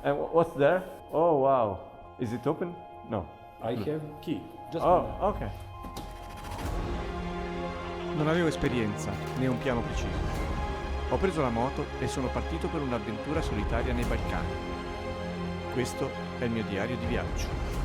And what's there? Oh wow. Is it open? No. I have key. Just Oh, okay. Non avevo esperienza né un piano preciso. Ho preso la moto e sono partito per un'avventura solitaria nei Balcani. Questo è il mio diario di viaggio.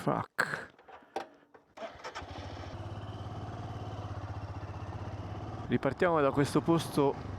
Fuck. Ripartiamo da questo posto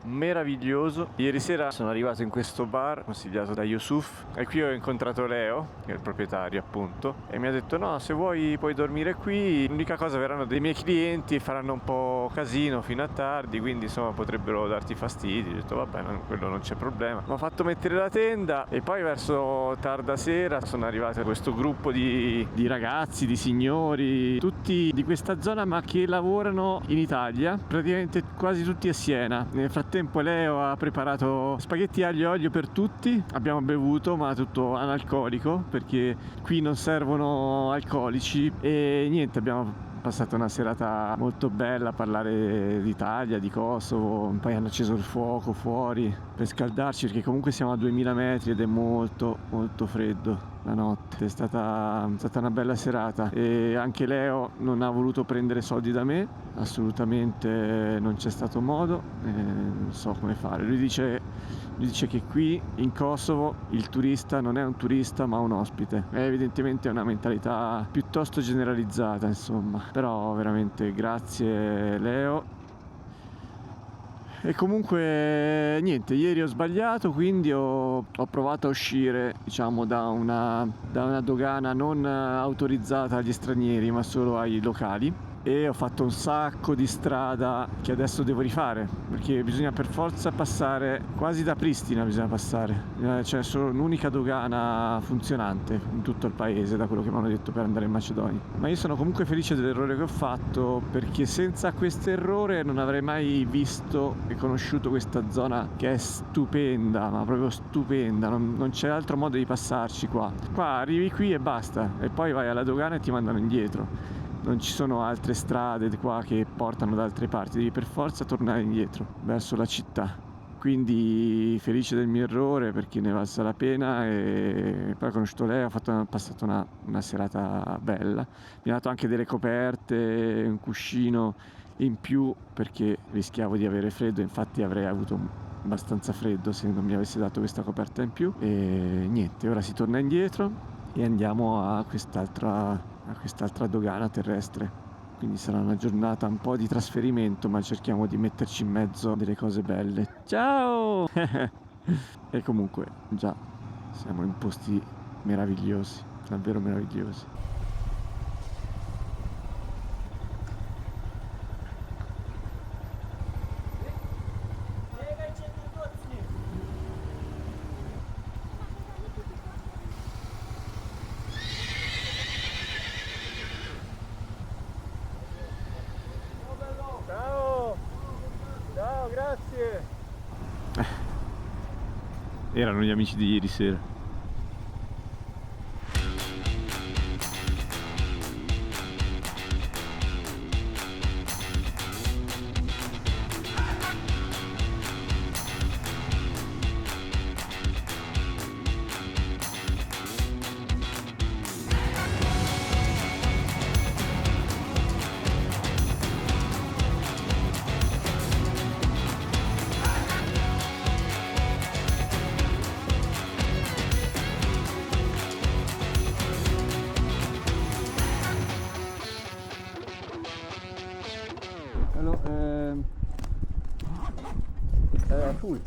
meraviglioso. Ieri sera sono arrivato in questo bar consigliato da Yusuf e qui ho incontrato Leo, che è il proprietario appunto, e mi ha detto no, se vuoi puoi dormire qui, l'unica cosa verranno dei miei clienti e faranno un po' casino fino a tardi, quindi insomma potrebbero darti fastidio. Ho detto vabbè, quello non c'è problema. Mi ha fatto mettere la tenda e poi verso tarda sera sono arrivato a questo gruppo di ragazzi, di signori, tutti di questa zona ma che lavorano in Italia, praticamente quasi tutti a Siena. Nel frattempo Leo ha preparato spaghetti aglio e olio per tutti, abbiamo bevuto ma tutto analcolico perché qui non servono alcolici e niente, abbiamo passato una serata molto bella a parlare d'Italia, di Kosovo, poi hanno acceso il fuoco fuori per scaldarci perché comunque siamo a 2000 metri ed è molto molto freddo la notte. È stata una bella serata e anche Leo non ha voluto prendere soldi da me, assolutamente non c'è stato modo, non so come fare. Lui dice che qui in Kosovo il turista non è un turista ma un ospite. È evidentemente una mentalità piuttosto generalizzata, insomma. Però veramente grazie Leo. E comunque niente, ieri ho sbagliato, quindi ho provato a uscire, diciamo, da una dogana non autorizzata agli stranieri ma solo ai locali. E ho fatto un sacco di strada che adesso devo rifare perché bisogna per forza passare quasi da Pristina, bisogna passare, c'è solo un'unica dogana funzionante in tutto il paese da quello che mi hanno detto per andare in Macedonia. Ma io sono comunque felice dell'errore che ho fatto perché senza questo errore non avrei mai visto e conosciuto questa zona che è stupenda, ma proprio stupenda, non c'è altro modo di passarci qua arrivi qui e basta e poi vai alla dogana e ti mandano indietro. Non ci sono altre strade qua che portano da altre parti, devi per forza tornare indietro verso la città. Quindi felice del mio errore perché ne valsa la pena e poi ho conosciuto lei, ho passato una serata bella. Mi ha dato anche delle coperte, un cuscino in più perché rischiavo di avere freddo, infatti avrei avuto abbastanza freddo se non mi avesse dato questa coperta in più. E niente, ora si torna indietro e andiamo a quest'altra dogana terrestre, quindi sarà una giornata un po' di trasferimento ma cerchiamo di metterci in mezzo delle cose belle. Ciao! E comunque già siamo in posti meravigliosi, davvero meravigliosi. Erano gli amici di ieri sera. Hello, full.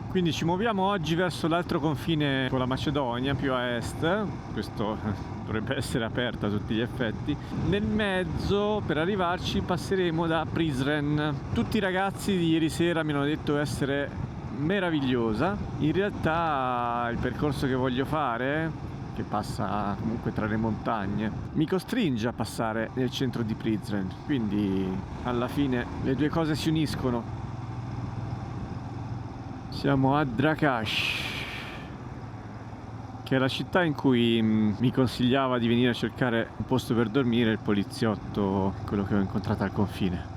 Quindi ci muoviamo oggi verso l'altro confine con la Macedonia, più a est. Questo dovrebbe essere aperto a tutti gli effetti. Nel mezzo, per arrivarci, passeremo da Prizren. Tutti i ragazzi di ieri sera mi hanno detto essere meravigliosa. In realtà il percorso che voglio fare, che passa comunque tra le montagne, mi costringe a passare nel centro di Prizren. Quindi alla fine le due cose si uniscono. Siamo a Drakash, che è la città in cui mi consigliava di venire a cercare un posto per dormire il poliziotto, quello che ho incontrato al confine.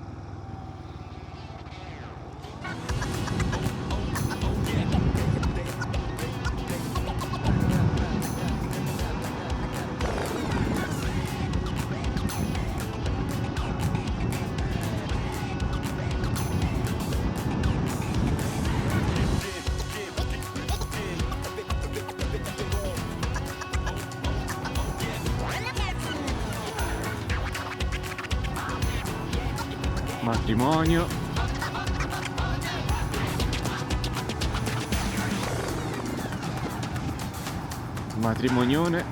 Matrimonio. Matrimonione.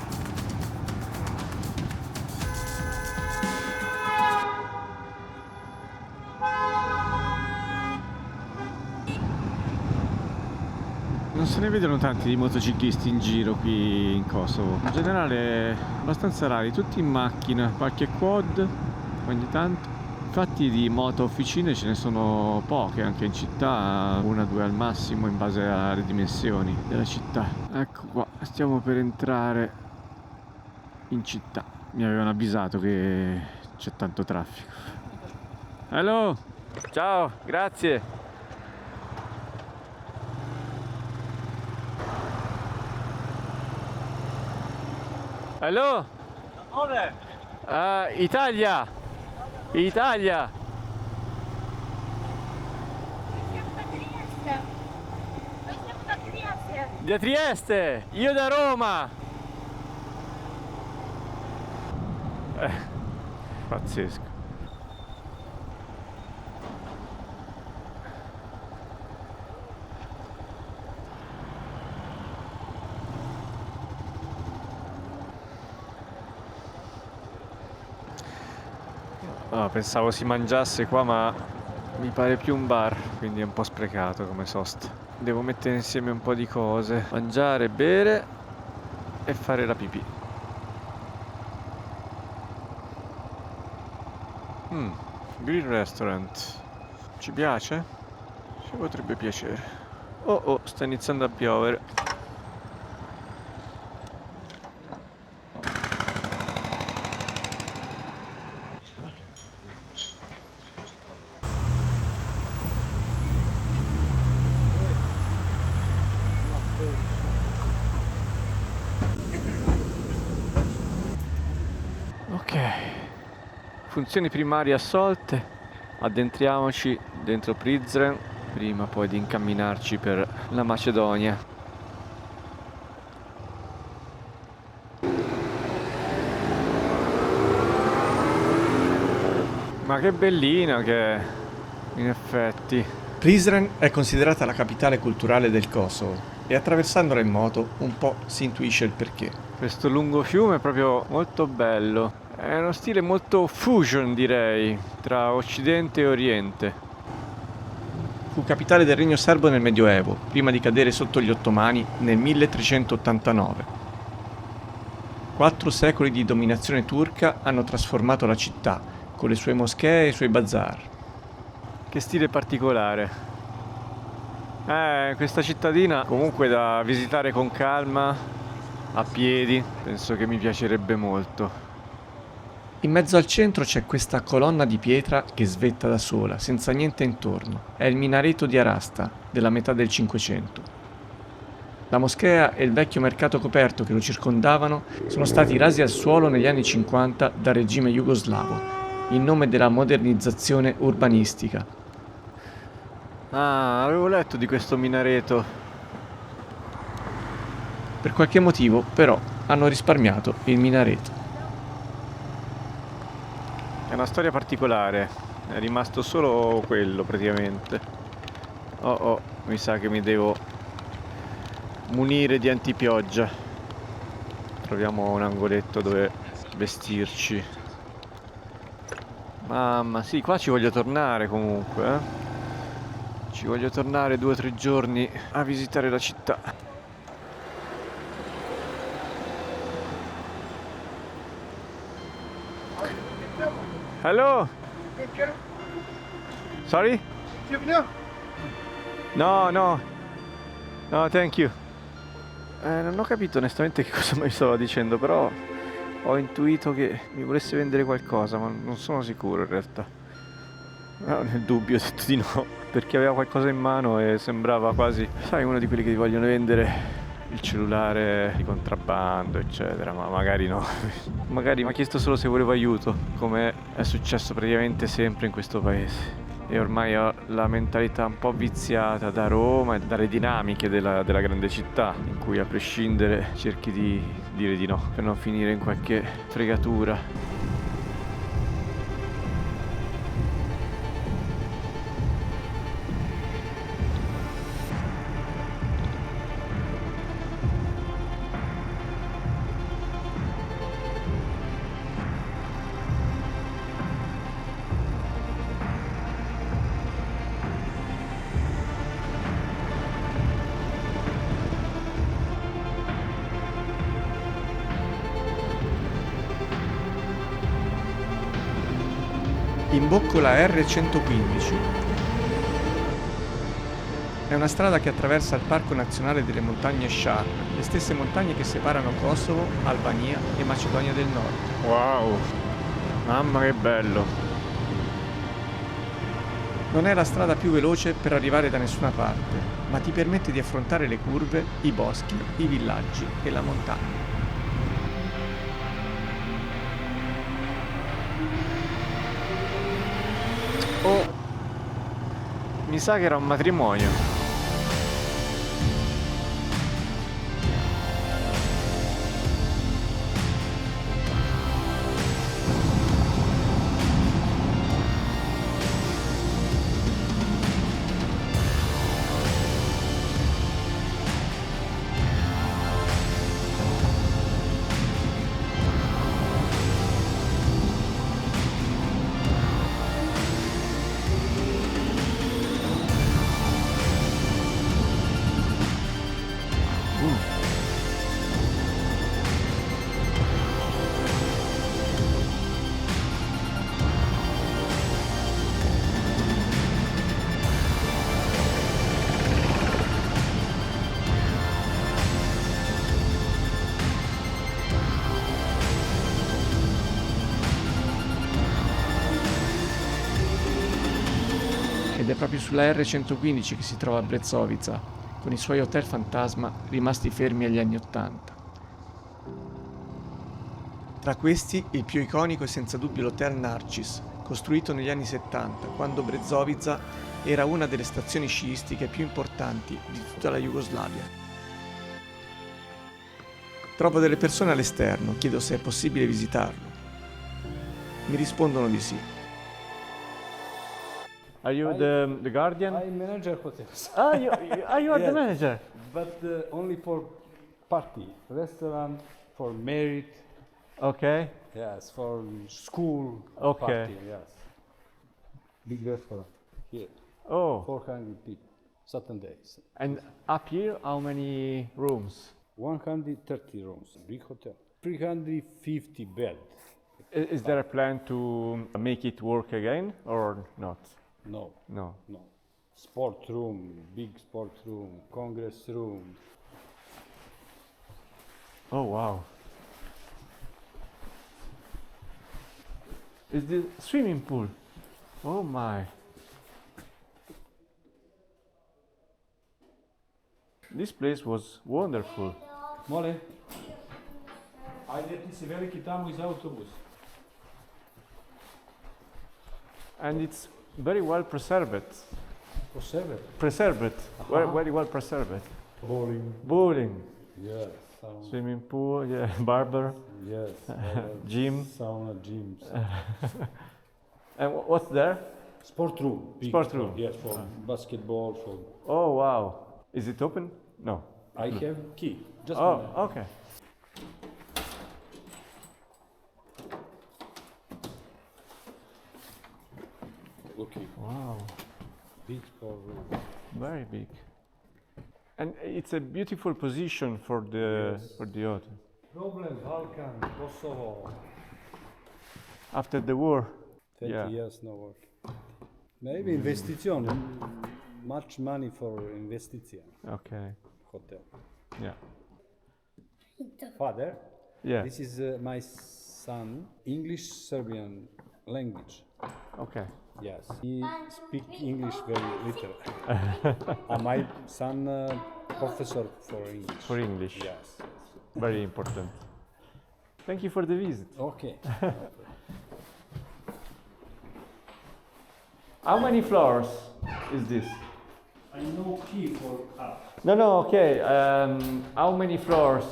Non se ne vedono tanti di motociclisti in giro qui in Kosovo. In generale abbastanza rari, tutti in macchina, qualche quad ogni tanto. Infatti di moto officine ce ne sono poche anche in città, una o due al massimo in base alle dimensioni della città. Ecco qua, stiamo per entrare in città. Mi avevano avvisato che c'è tanto traffico. Hello! Ciao, grazie! Hello! Dove? Italia! Italia! Noi siamo da Trieste. Da Trieste! Io da Roma! Pazzesco. Pensavo si mangiasse qua, ma mi pare più un bar, quindi è un po' sprecato come sosta. Devo mettere insieme un po' di cose: mangiare, bere e fare la pipì. Grill Restaurant. Ci piace? Ci potrebbe piacere. Oh, sta iniziando a piovere. Ok, funzioni primarie assolte, addentriamoci dentro Prizren prima poi di incamminarci per la Macedonia. Ma che bellina che è, in effetti. Prizren è considerata la capitale culturale del Kosovo e attraversandola in moto un po' si intuisce il perché. Questo lungo fiume è proprio molto bello. È uno stile molto fusion, direi, tra Occidente e Oriente. Fu capitale del Regno Serbo nel Medioevo, prima di cadere sotto gli Ottomani nel 1389. 4 secoli di dominazione turca hanno trasformato la città, con le sue moschee e i suoi bazar. Che stile particolare. Questa cittadina comunque da visitare con calma, a piedi, penso che mi piacerebbe molto. In mezzo al centro c'è questa colonna di pietra che svetta da sola, senza niente intorno. È il minareto di Arasta, della metà del Cinquecento. La moschea e il vecchio mercato coperto che lo circondavano sono stati rasi al suolo negli anni 50 dal regime jugoslavo, in nome della modernizzazione urbanistica. Ah, avevo letto di questo minareto. Per qualche motivo, però, hanno risparmiato il minareto. È una storia particolare, è rimasto solo quello praticamente. Oh, mi sa che mi devo munire di antipioggia. Troviamo un angoletto dove vestirci. Mamma, sì, qua ci voglio tornare comunque, eh. Ci voglio tornare 2 o 3 giorni a visitare la città. Hello? Sorry? No, thank you. Non ho capito onestamente che cosa mi stava dicendo, però ho intuito che mi volesse vendere qualcosa, ma non sono sicuro in realtà. No, nel dubbio ho detto di no, perché aveva qualcosa in mano e sembrava quasi, sai, uno di quelli che ti vogliono vendere il cellulare di contrabbando, eccetera, ma magari no. Magari mi ha chiesto solo se volevo aiuto, come è successo praticamente sempre in questo paese. E ormai ho la mentalità un po' viziata da Roma e dalle dinamiche della grande città, in cui a prescindere cerchi di dire di no, per non finire in qualche fregatura. Imbocco la R115. È una strada che attraversa il Parco Nazionale delle Montagne Shar, le stesse montagne che separano Kosovo, Albania e Macedonia del Nord. Wow, mamma che bello. Non è la strada più veloce per arrivare da nessuna parte, ma ti permette di affrontare le curve, i boschi, i villaggi e la montagna. Oh, mi sa che era un matrimonio. Ed è proprio sulla R115 che si trova Brezovica, con i suoi hotel fantasma rimasti fermi agli anni '80. Tra questi, il più iconico è senza dubbio l'Hotel Narcis, costruito negli anni '70, quando Brezovica era una delle stazioni sciistiche più importanti di tutta la Jugoslavia. Trovo delle persone all'esterno, chiedo se è possibile visitarlo. Mi rispondono di sì. Are you the guardian? I manager hotels. Ah, you are the Yes. manager. But only for party, restaurant, for married, Okay. yes, for school Okay. party, yes. Big restaurant here, Oh, 400 people, Saturdays. and up here, how many rooms? 130 rooms, big hotel. 350 bed, Is there a plan to make it work again or not? No, No. no. Sport room, big sport room, congress room. Oh wow. Is the swimming pool? Oh my. This place was wonderful. Mole? Ajde ti si veliki tamo iz autobus. And it's very well preserved. Po sebe? Preserved. Aha. Very well preserved. Bowling. Bowling, Yes. Sauna. swimming pool, yeah, barber, Yes. gym. Sauna, gyms. And what's there? Sport room. Big Sport room. Yes, for basketball, for... Oh wow. Is it open? No. I have key. Just Oh, one. okay. Okay. Wow. Big sport room. Very big. And it's a beautiful position for the Yes. hotel. Problem, Balkan, Kosovo. After the war. 20 Yeah. years no work. Maybe investition. Much money for investition. Okay. Hotel. Yeah. Father, Yeah. this is my son. English Serbian language. Okay. Yes. He speak English very little. My son professor for English. For English. Yes. Very important. Thank you for the visit. Okay. How many floors is this? I know key for up. No, okay. How many floors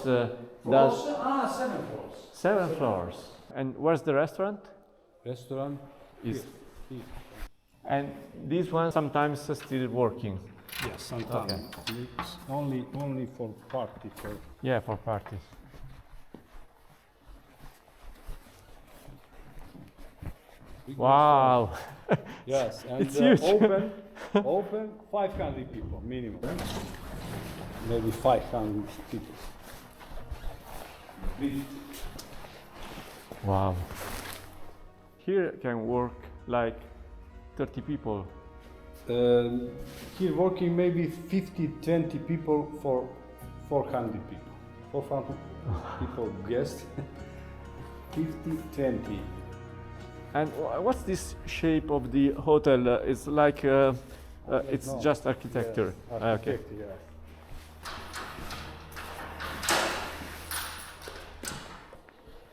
does? 7 floors. 7 floors. And where's the restaurant? Restaurant. Is Here. and this one sometimes still working. Yes, sometimes. It's only for party for. Yeah, for parties. big Wow. restaurant. Yes, and It's huge. open 500 people minimum. Maybe 500 people. Wow. Here can work like 30 people. Here working maybe 50, 20 people for 400 people. 400 people guest. 50, 20. And what's this shape of the hotel? It's like it's No. just architecture. Yes, Ah, okay. architect, yes.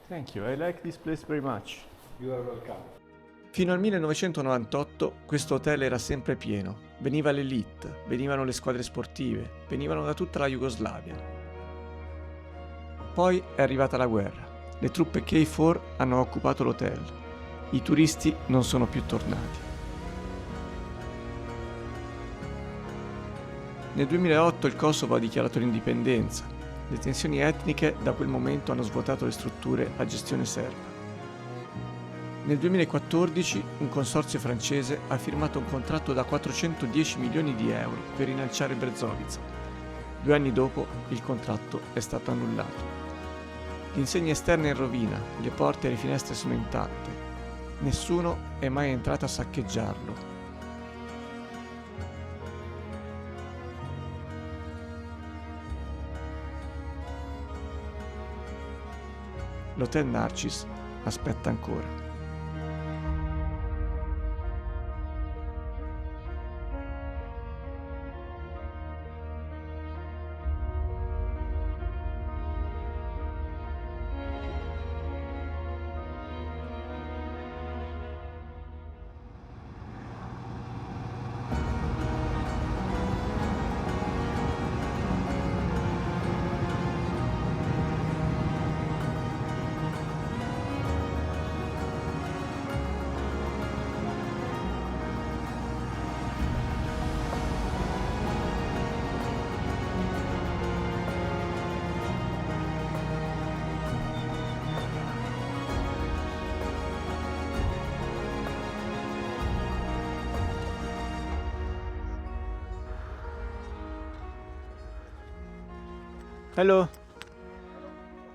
Thank you. I like this place very much. You are welcome. Fino al 1998 questo hotel era sempre pieno, veniva l'elite, venivano le squadre sportive, venivano da tutta la Jugoslavia. Poi è arrivata la guerra, le truppe KFOR hanno occupato l'hotel, i turisti non sono più tornati. Nel 2008 il Kosovo ha dichiarato l'indipendenza, le tensioni etniche da quel momento hanno svuotato le strutture a gestione serba. Nel 2014 un consorzio francese ha firmato un contratto da 410 milioni di euro per rilanciare Brezovica. 2 anni dopo il contratto è stato annullato. L'insegna esterna è in rovina, le porte e le finestre sono intatte. Nessuno è mai entrato a saccheggiarlo. L'Hotel Narcis aspetta ancora. Hello.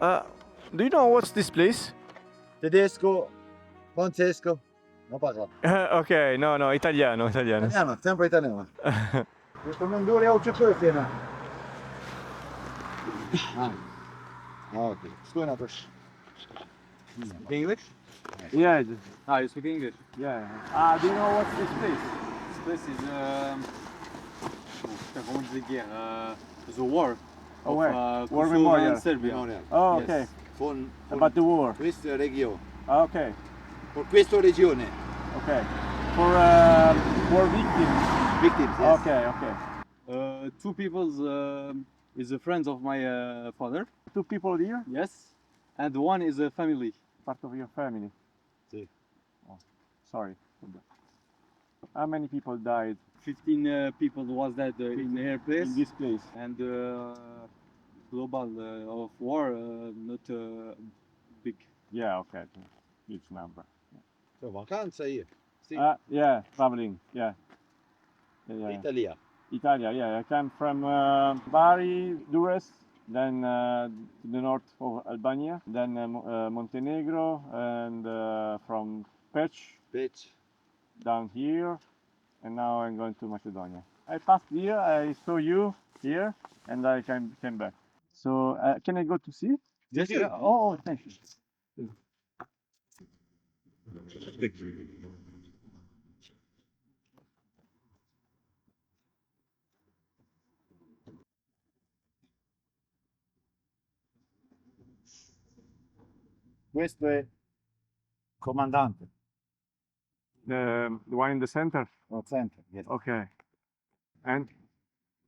Do you know what's this place? tedesco, francesco, non parla. Ok, no, no, italiano, italiano. Italiano, sempre italiano. Questo non dura a ucciare. Ok. Scusa, Speak English? Yeah. You speak English? Yeah. Do you know what's this place? This place is, comment dire, the war Oh, of where? War Kosovo Memorial. and Serbia. Oh, Yes. okay. Con About the war. questa regione. Okay. For questa regione. Okay. For war victims. Victims, yes. Okay. Okay. Two people is a friend of my father. 2 people here. Yes, and one is a family. Part of your family. Sì. Oh, sorry. for that. How many people died 15 people was dead in her place, in this place? and global of war not big. Yeah. Okay. Huge number. Sono vacanza io. Sì. Yeah. Traveling. Yeah. Yeah. Italia. Italia, yeah. I come from Bari, Durrës, then to the north of Albania, then Montenegro, and from Peć Peć. down here, and now I'm going to Macedonia. I passed here, I saw you here, and I came back. So can I go to see? Yes, Yeah. sir. Oh, thank you. Questo è comandante. The one in the center. No, center. Yes. Okay. And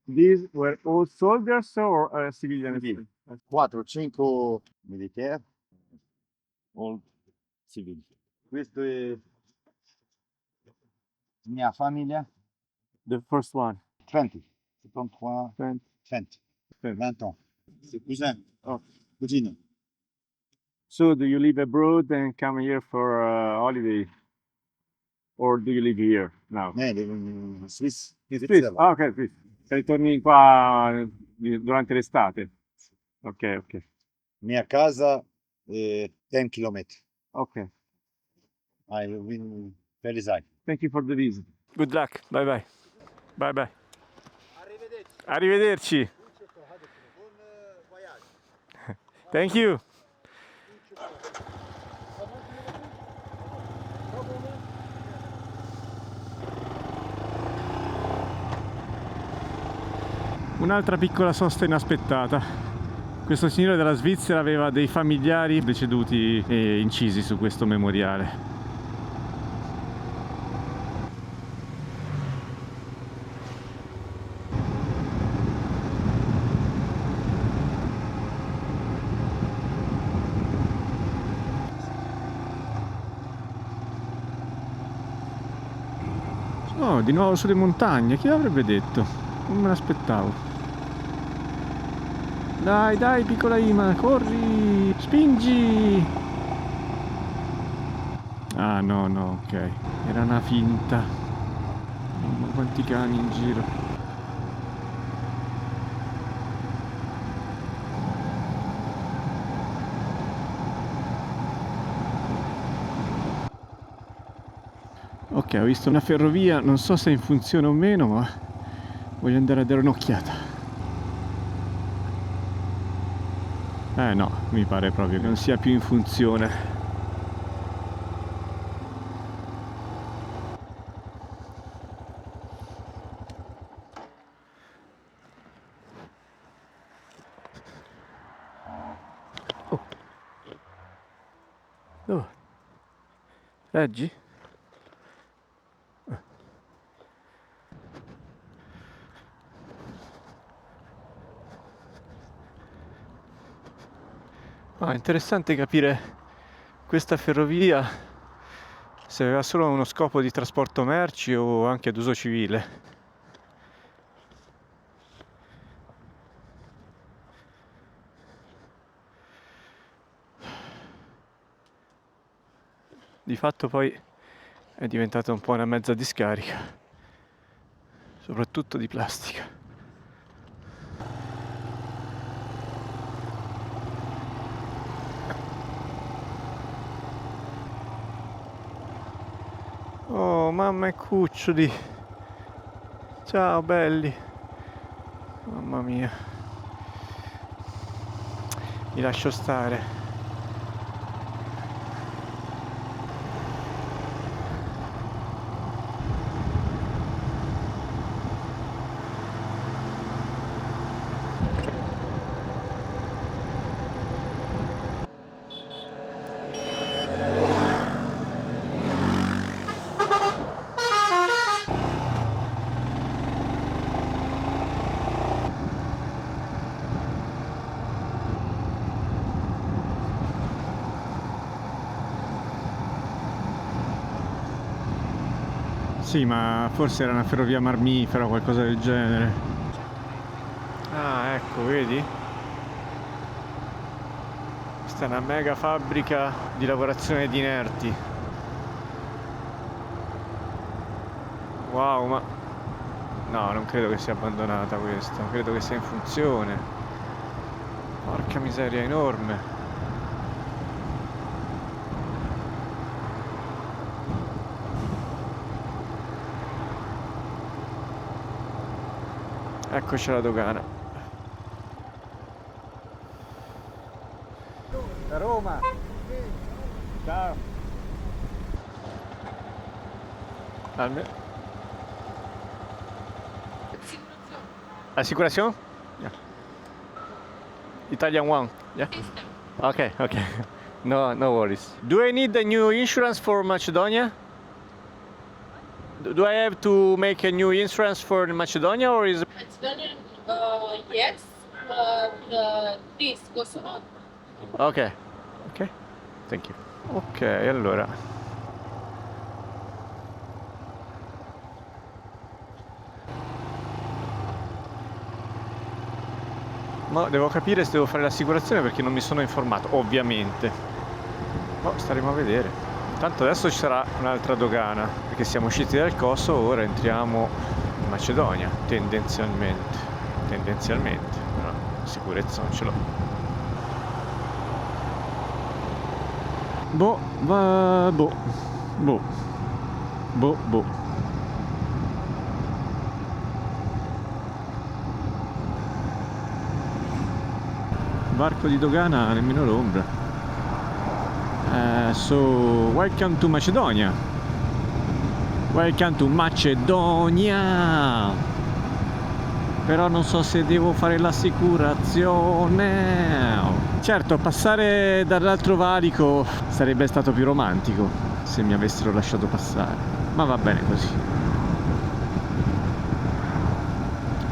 these were all soldiers or civilians? Civili. 4-5 militari. All civil. Questo è mia famiglia. The first one. 20. 73. 20. 20. 20. 20 ans. C'est cousin. Oh. Cugino. So do you live abroad and come here for holiday? Or do you live here now? In Swiss. In Swiss. Svizzera. Ah, ok, Swiss. Ritorni qua durante l'estate? Ok, ok. Mia casa è 10 km. Ok. I live in Felisai. Thank you for the visit. Good luck, bye bye. Bye bye. Arrivederci. Thank you. Un'altra piccola sosta inaspettata. Questo signore della Svizzera aveva dei familiari deceduti e incisi su questo memoriale. Oh, di nuovo sulle montagne, chi l'avrebbe detto? Non me l'aspettavo. Dai, dai, piccola Ima, corri, spingi! Ah, no, no, ok. Era una finta. Ma quanti cani in giro. Ok, ho visto una ferrovia, non so se è in funzione o meno, ma voglio andare a dare un'occhiata. No, mi pare proprio che non sia più in funzione. Oh. Dove? Reggi? Ah, interessante capire questa ferrovia se aveva solo uno scopo di trasporto merci o anche ad uso civile. Di fatto poi è diventata un po' una mezza discarica, soprattutto di plastica. Oh, mamma e cuccioli. Ciao belli. Mamma mia. Mi lascio stare. Sì, ma forse era una ferrovia marmifera o qualcosa del genere. Ah, ecco, vedi? Questa è una mega fabbrica di lavorazione di inerti. Wow, ma... no, non credo che sia abbandonata questa, credo che sia in funzione. Porca miseria, enorme. Eccoci alla dogana. Da Roma. Ciao. Assicurazione? Yeah. Italian one. Yeah. Okay, okay. No, no worries. Do I need a new insurance for Macedonia? Do I have to make a new insurance for Macedonia or is Macedonian, yes, but this goes on. ok, ok, thank you. Ok, allora. Ma devo capire se devo fare l'assicurazione perché non mi sono informato, ovviamente. Ma staremo a vedere. Tanto adesso ci sarà un'altra dogana, perché siamo usciti dal Kosovo, ora entriamo in Macedonia, tendenzialmente. Tendenzialmente, però sicurezza non ce l'ho. Boh. Varco di dogana nemmeno l'ombra. So welcome to Macedonia. Welcome to Macedonia. Però non so se devo fare l'assicurazione. Certo, passare dall'altro valico sarebbe stato più romantico se mi avessero lasciato passare, ma va bene così.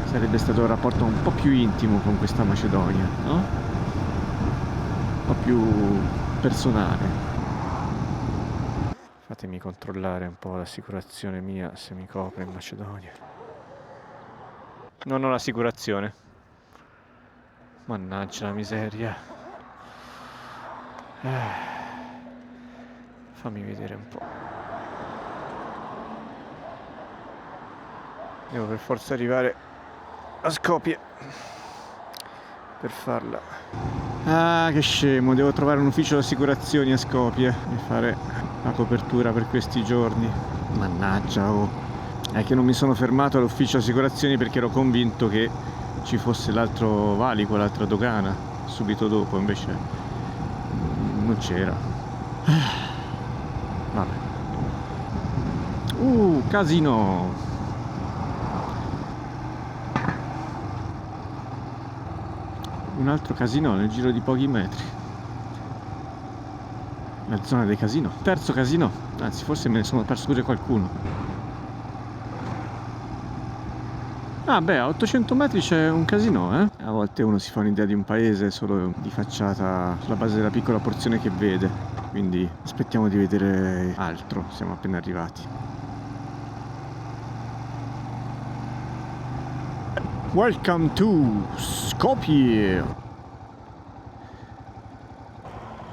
Sarebbe stato un rapporto un po' più intimo con questa Macedonia, no? Un po' più personale. Fatemi controllare un po' l'assicurazione mia se mi copre in Macedonia. Non ho l'assicurazione. Mannaggia la miseria. Fammi vedere un po'. Devo per forza arrivare a Skopje per farla. Ah, che scemo, devo trovare un ufficio di assicurazioni a Skopje e fare la copertura per questi giorni. Mannaggia, oh. È che non mi sono fermato all'ufficio assicurazioni perché ero convinto che ci fosse l'altro valico, l'altra dogana subito dopo, invece non c'era. Vabbè. Casino. Un altro casino nel giro di pochi metri. La zona dei casino. Terzo casino. Anzi, forse me ne sono perso pure qualcuno. Ah beh, a 800 metri c'è un casino, eh? A volte uno si fa un'idea di un paese solo di facciata sulla base della piccola porzione che vede. Quindi aspettiamo di vedere altro, siamo appena arrivati. Welcome to Skopje!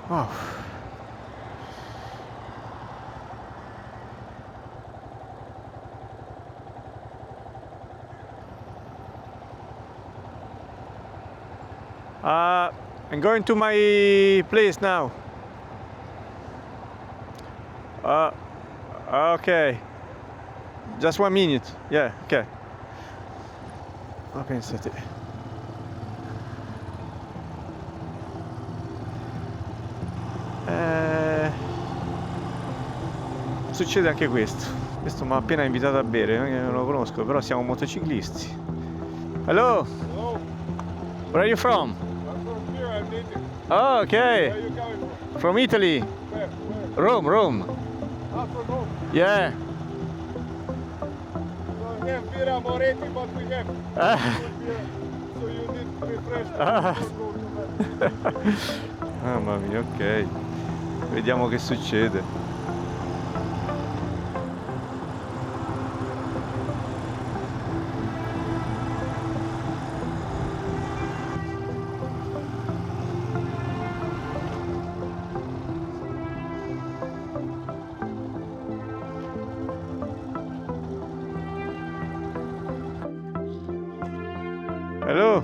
Wow. I'm going to my place now. Okay. Just 1 minute. Yeah, ok. Ma pensate. Succede anche questo. Questo mi ha appena invitato a bere, non lo conosco, però siamo motociclisti. Hello. Hello, Where are you from? I'm from here, I'm native. Oh, okay. Where are you coming from? From Italy. Where? Rome. Ah, from home. Yeah. So we have beer Moretti, but we have Ah. good beer, so you need refreshment Ah. before go to bed. Mamma mia, ok. Vediamo che succede. Hello.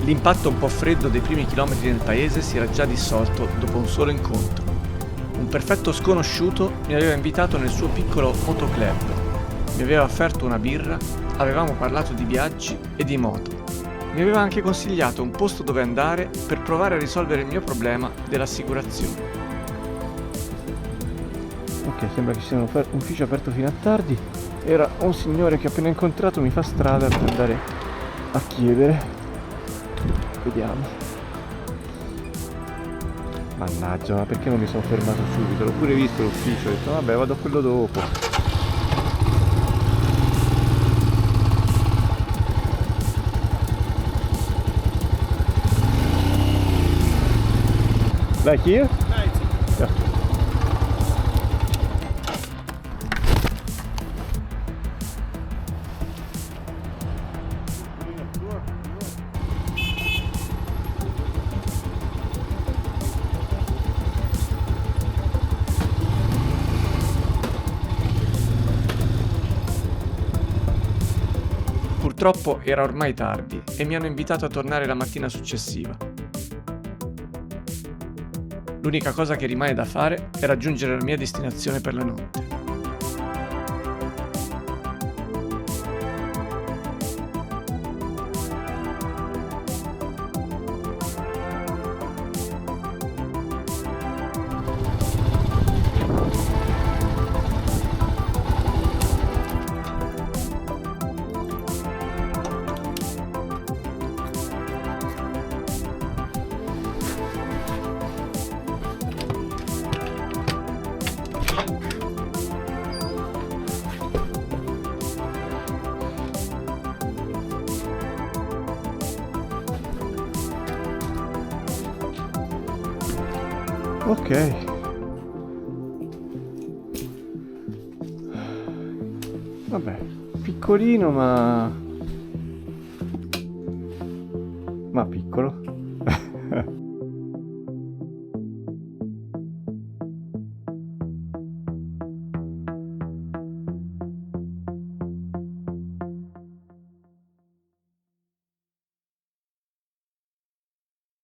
L'impatto un po' freddo dei primi chilometri nel paese si era già dissolto dopo un solo incontro. Un perfetto sconosciuto mi aveva invitato nel suo piccolo motoclub. Mi aveva offerto una birra, avevamo parlato di viaggi e di moto. Mi aveva anche consigliato un posto dove andare per provare a risolvere il mio problema dell'assicurazione. Ok, sembra che sia un ufficio aperto fino a tardi. Era un signore che ho appena incontrato, mi fa strada per andare a chiedere. Vediamo. Mannaggia, ma perché non mi sono fermato subito? L'ho pure visto l'ufficio, ho detto vabbè, vado a quello dopo. Like here? Yeah. Purtroppo era ormai tardi e mi hanno invitato a tornare la mattina successiva. L'unica cosa che rimane da fare è raggiungere la mia destinazione per la notte. Ok. Vabbè, piccolino ma